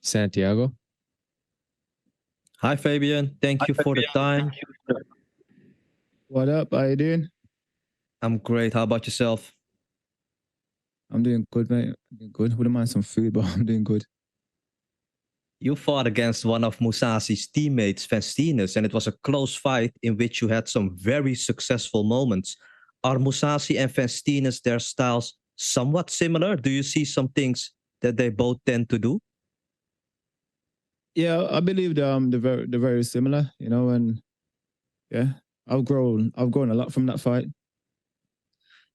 Santiago. Hi, Fabian. Thank you for the time. What up? How you doing? I'm great. How about yourself? I'm doing good, mate. I'm doing good. Wouldn't mind some food, but I'm doing good. You fought against one of Mousasi's teammates, Festinus, and it was a close fight in which you had some very successful moments. Are Mousasi and Festinus, their styles somewhat similar? Do you see some things that they both tend to do? Yeah, I believe they're very similar, you know, and yeah, I've grown a lot from that fight.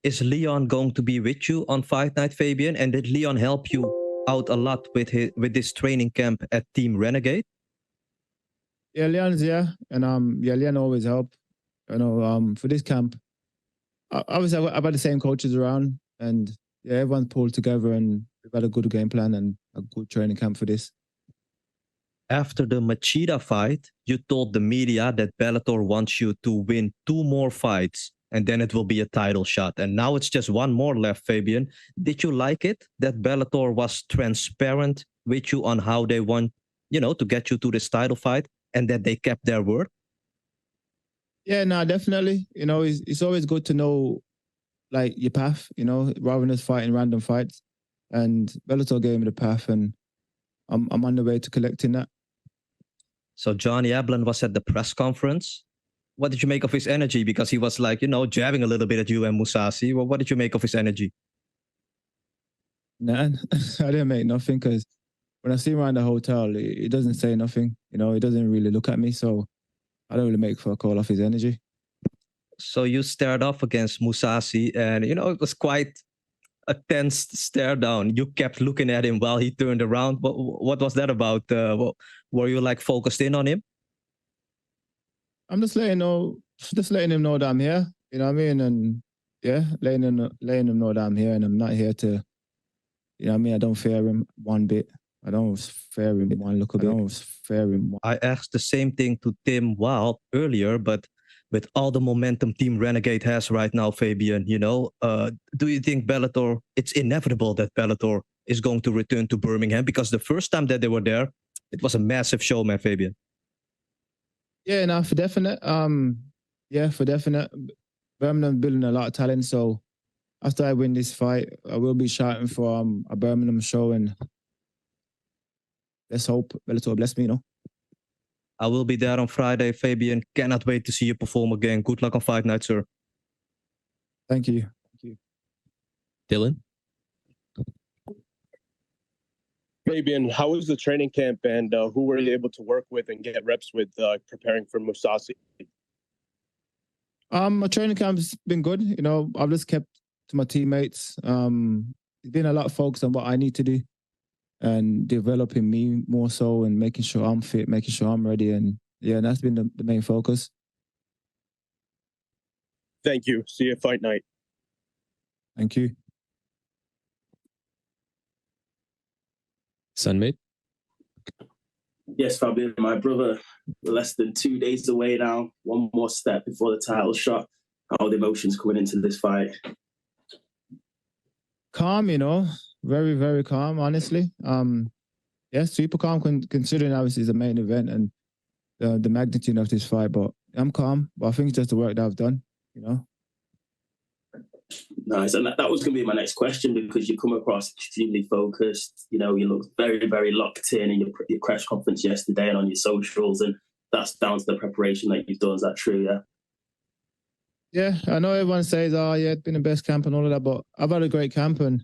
Is Leon going to be with you on Fight Night, Fabian? And did Leon help you out a lot with this training camp at Team Renegade? Yeah, Leon's and Leon always help. You know, for this camp, obviously I've had the same coaches around, and yeah, everyone's pulled together, and we've had a good game plan and a good training camp for this. After the Machida fight, you told the media that Bellator wants you to win 2 more fights and then it will be a title shot. And now it's just 1 more left, Fabian. Did you like it that Bellator was transparent with you on how they want, to get you to this title fight and that they kept their word? Yeah, no, definitely. You know, it's always good to know like your path, rather than just fighting random fights. And Bellator gave me the path, and I'm on the way to collecting that. So Johnny Ablin was at the press conference. What did you make of his energy? Because he was like, jabbing a little bit at you and Mousasi. Well, what did you make of his energy? Nah, I didn't make nothing because when I see him around the hotel, he doesn't say nothing. He doesn't really look at me. So I don't really make for a call off his energy. So you stared off against Mousasi and, it was quite a tense stare down. You kept looking at him while he turned around. What was that about? Were you like focused in on him? I'm just letting him know that I'm here. You know what I mean? And yeah, letting him know that I'm here, and I'm not here to, you know what I mean? I don't fear him one bit. I don't fear him one look a bit. I don't fear him. I asked the same thing to Tim Wild earlier, but with all the momentum Team Renegade has right now, Fabian, do you think Bellator, it's inevitable that Bellator is going to return to Birmingham? Because the first time that they were there, it was a massive show, man, Fabian. Yeah, no, for definite. For definite. Birmingham building a lot of talent, so after I win this fight, I will be shouting for a Birmingham show, and let's hope Bellator bless me, I will be there on Friday, Fabian. Cannot wait to see you perform again. Good luck on Fight Night, sir. Thank you. Dylan? Fabian, how was the training camp, and who were you able to work with and get reps with preparing for Mousasi? My training camp's been good. I've just kept to my teammates. It's been a lot of focus on what I need to do and developing me more so, and making sure I'm fit, making sure I'm ready. And yeah, that's been the main focus. Thank you. See you Fight Night. Thank you. Sunmate? Yes, Fabian, my brother, less than 2 days away now. One more step before the title shot. How are the emotions coming into this fight? Calm, very, very calm, honestly. Yeah, super calm considering obviously it's a main event and the magnitude of this fight. But I'm calm. But I think it's just the work that I've done, Nice. And that was going to be my next question, because you come across extremely focused. You look very, very locked in your press conference yesterday and on your socials. And that's down to the preparation that you've done. Is that true? Yeah. Yeah, I know everyone says, "Oh, yeah, it's been the best camp and all of that," but I've had a great camp and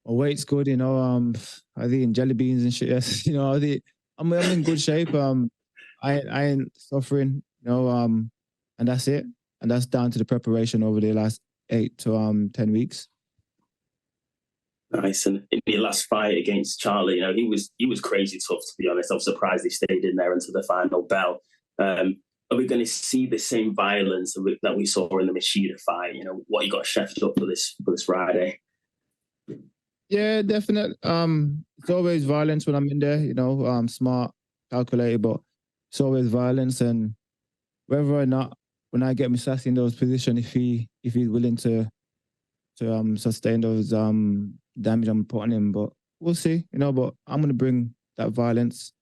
my weight's good. I'm eating jelly beans and shit. Yes, I'm in good shape. I ain't suffering. And that's it. And that's down to the preparation over the last 8 to 10 weeks. Nice. And in your last fight against Charlie, he was crazy tough, to be honest. I was surprised he stayed in there until the final bell. Are we going to see the same violence that we saw in the Machida fight? What you got chefed up for this Friday? Yeah, definitely. It's always violence when I'm in there. Smart, calculated, but it's always violence. And whether or not, when I get Mousasi in those positions, if he's willing to sustain those damage I'm putting him, but we'll see. But I'm gonna bring that violence.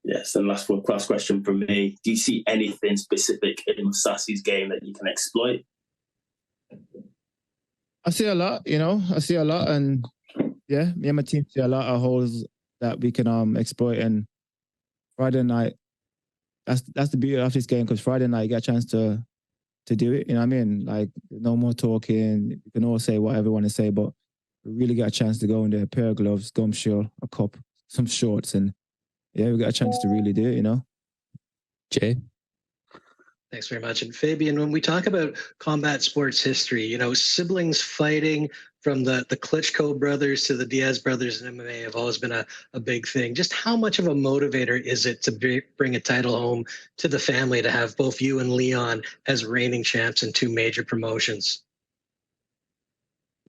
Yes, and last question from me. Do you see anything specific in Mousasi's game that you can exploit? I see a lot, you know. I see a lot, and yeah, me and my team see a lot of holes that we can exploit. And Friday night, that's the beauty of this game, because Friday night you get a chance to do it. You know what I mean? Like, no more talking. You can all say whatever you want to say, but we really get a chance to go in there, a pair of gloves, gum shield, a cup, some shorts, and yeah, we got a chance to really do it, you know? Jay? Thanks very much. And Fabian, when we talk about combat sports history, you know, siblings fighting from the Klitschko brothers to the Diaz brothers in MMA have always been a big thing. Just how much of a motivator is it to bring a title home to the family, to have both you and Leon as reigning champs in two major promotions?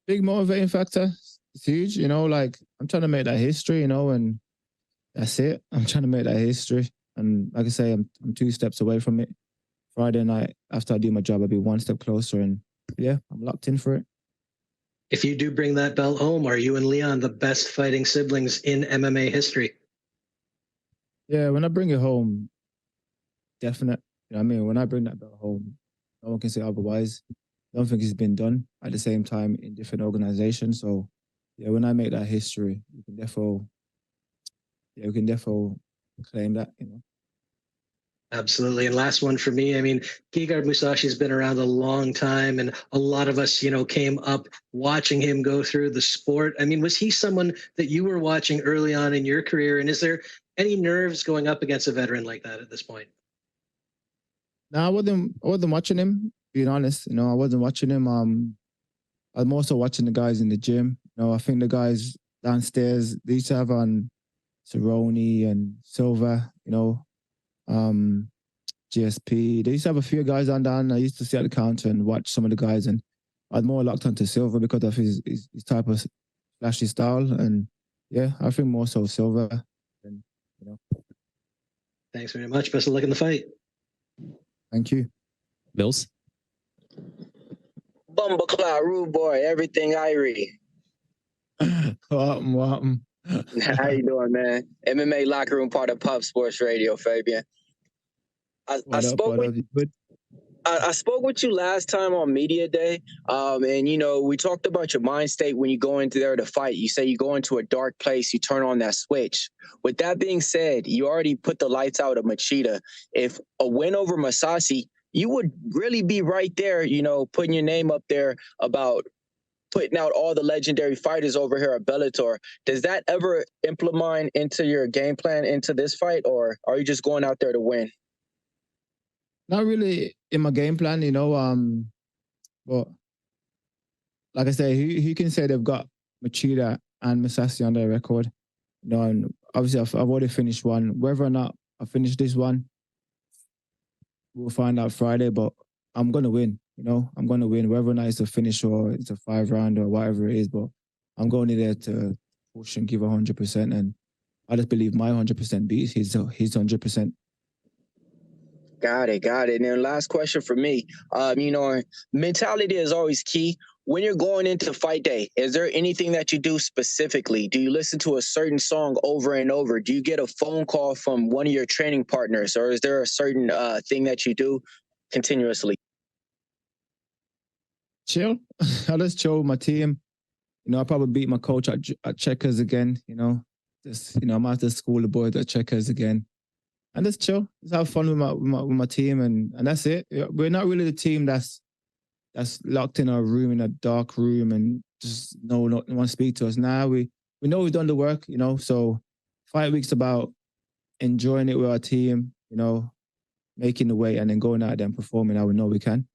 Big motivating factor. It's huge, you know, like I'm trying to make that history, you know, and that's it. I'm trying to make that history. And like I say, I'm 2 steps away from it. Friday night, after I do my job, I'll be 1 step closer. And yeah, I'm locked in for it. If you do bring that belt home, are you and Leon the best fighting siblings in MMA history? Yeah, when I bring it home, definite. You know what I mean? When I bring that belt home, no one can say otherwise. I don't think it's been done at the same time in different organizations. So yeah, when I make that history, we can definitely claim that, you know. Absolutely. And last one for me, I mean, Gegard Mousasi has been around a long time, and a lot of us, you know, came up watching him go through the sport. I mean, was he someone that you were watching early on in your career? And is there any nerves going up against a veteran like that at this point? No, I wasn't watching him, being honest. You know, I wasn't watching him. I'm also watching the guys in the gym. You know, I think the guys downstairs, they used to have on Cerrone and Silva, you know, GSP. They used to have a few guys on down. I used to sit at the counter and watch some of the guys, and I was more locked onto Silva because of his type of flashy style. And yeah, I think more so Silva. And, you know. Thanks very much. Best of luck in the fight. Thank you. Mills? Bumbleclaw, rude boy, everything Irie. What? How you doing, man? MMA locker room part of Pub Sports Radio, Fabian. I spoke with you last time on Media Day, and you know, we talked about your mind state when you go into there to fight. You say you go into a dark place, you turn on that switch. With that being said, you already put the lights out of Machida. If a win over Mousasi, you would really be right there, you know, putting your name up there about putting out all the legendary fighters over here at Bellator. Does that ever implement into your game plan into this fight, or are you just going out there to win? Not really in my game plan, you know. But like I say, who can say they've got Machida and Mousasi on their record? You know, and obviously I've already finished one. Whether or not I finish this one, we'll find out Friday. But I'm gonna win. You know, I'm gonna win. Whether or not it's a finish or it's a 5-round or whatever it is, but I'm going in there to push and give 100%. And I just believe my 100% beats his 100%. Got it. And then last question for me. You know, mentality is always key. When you're going into fight day, is there anything that you do specifically? Do you listen to a certain song over and over? Do you get a phone call from one of your training partners, or is there a certain thing that you do continuously? Chill. I just chill with my team. You know, I probably beat my coach at checkers again. You know, just, you know, I'm out to school the boys at checkers again. And just chill, just have fun with my team, and that's it. We're not really the team that's locked in a room, in a dark room, and just no one speak to us. Now we know we've done the work, you know. So fight week's about enjoying it with our team, you know, making the weight, and then going out there and performing how we know we can.